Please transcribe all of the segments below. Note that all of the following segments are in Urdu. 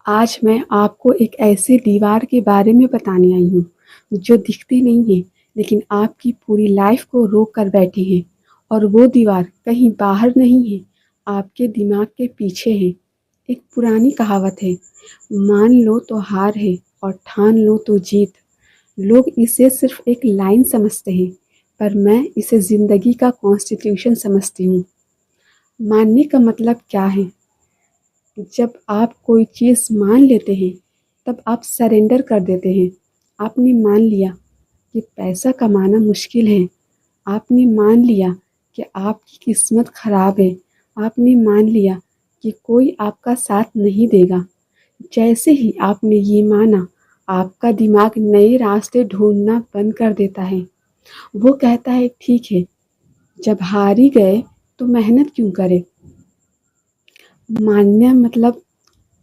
آج میں آپ کو ایک ایسے دیوار کے بارے میں بتانے آئی ہوں جو دکھتی نہیں ہے لیکن آپ کی پوری لائف کو روک کر بیٹھی ہے، اور وہ دیوار کہیں باہر نہیں ہے، آپ کے دماغ کے پیچھے ہے۔ ایک پرانی کہاوت ہے، مان لو تو ہار ہے اور ٹھان لو تو جیت۔ لوگ اسے صرف ایک لائن سمجھتے ہیں، پر میں اسے زندگی کا کانسٹیٹیوشن سمجھتی ہوں۔ ماننے کا مطلب کیا ہے؟ جب آپ کوئی چیز مان لیتے ہیں تب آپ سرنڈر کر دیتے ہیں۔ آپ نے مان لیا کہ پیسہ کمانا مشکل ہے، آپ نے مان لیا کہ آپ کی قسمت خراب ہے، آپ نے مان لیا کہ کوئی آپ کا ساتھ نہیں دے گا۔ جیسے ہی آپ نے یہ مانا، آپ کا دماغ نئے راستے ڈھونڈنا بند کر دیتا ہے۔ وہ کہتا ہے ٹھیک ہے، جب ہار ہی گئے تو محنت کیوں کرے؟ ماننا مطلب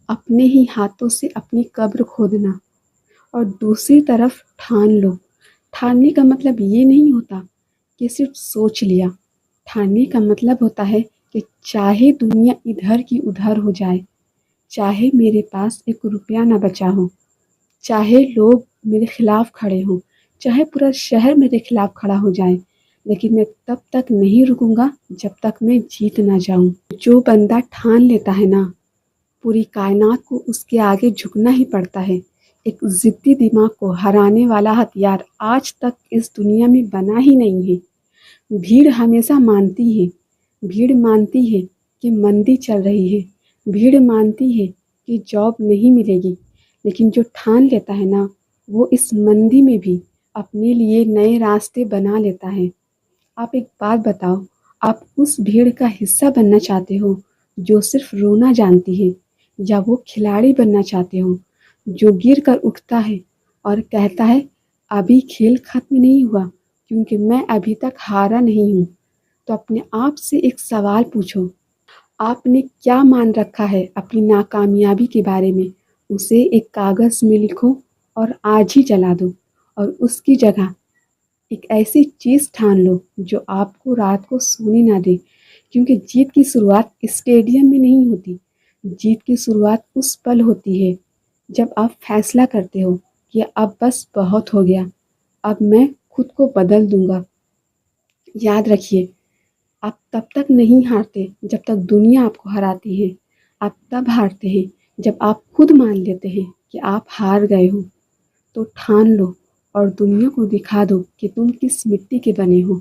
اپنے ہی ہاتھوں سے اپنی قبر کھودنا۔ اور دوسری طرف ٹھان لو۔ ٹھاننے کا مطلب یہ نہیں ہوتا کہ صرف سوچ لیا۔ ٹھاننے کا مطلب ہوتا ہے کہ چاہے دنیا ادھر کی ادھر ہو جائے، چاہے میرے پاس ایک روپیہ نہ بچا ہو، چاہے لوگ میرے خلاف کھڑے ہوں، چاہے پورا شہر میرے خلاف کھڑا ہو جائے، لیکن میں تب تک نہیں رکوں گا جب تک میں جیت نہ جاؤں۔ جو بندہ ٹھان لیتا ہے نا، پوری کائنات کو اس کے آگے جھکنا ہی پڑتا ہے۔ ایک ضدی دماغ کو ہرانے والا ہتھیار آج تک اس دنیا میں بنا ہی نہیں ہے۔ بھیڑ ہمیشہ مانتی ہے، بھیڑ مانتی ہے کہ مندی چل رہی ہے، بھیڑ مانتی ہے کہ جاب نہیں ملے گی، لیکن جو ٹھان لیتا ہے نا، وہ اس مندی میں بھی اپنے لیے نئے راستے بنا لیتا ہے۔ آپ ایک بات بتاؤ، آپ اس بھیڑ کا حصہ بننا چاہتے ہو جو صرف رونا جانتی ہے، یا وہ کھلاڑی بننا چاہتے ہو جو گر کر اٹھتا ہے اور کہتا ہے ابھی کھیل ختم نہیں ہوا کیونکہ میں ابھی تک ہارا نہیں ہوں؟ تو اپنے آپ سے ایک سوال پوچھو، آپ نے کیا مان رکھا ہے اپنی ناکامیابی کے بارے میں؟ اسے ایک کاغذ میں لکھو اور آج ہی جلا دو، اور اس کی جگہ ایک ایسی چیز ٹھان لو جو آپ کو رات کو سونے نہ دے، کیونکہ جیت کی شروعات اسٹیڈیم میں نہیں ہوتی، جیت کی شروعات اس پل ہوتی ہے جب آپ فیصلہ کرتے ہو کہ اب بس بہت ہو گیا، اب میں خود کو بدل دوں گا۔ یاد رکھیے، آپ تب تک نہیں ہارتے جب تک دنیا آپ کو ہراتی ہے، آپ تب ہارتے ہیں جب آپ خود مان لیتے ہیں کہ آپ ہار گئے ہو۔ تو ٹھان لو اور دنیا کو دکھا دو کہ تم کس مٹی کے بنے ہو۔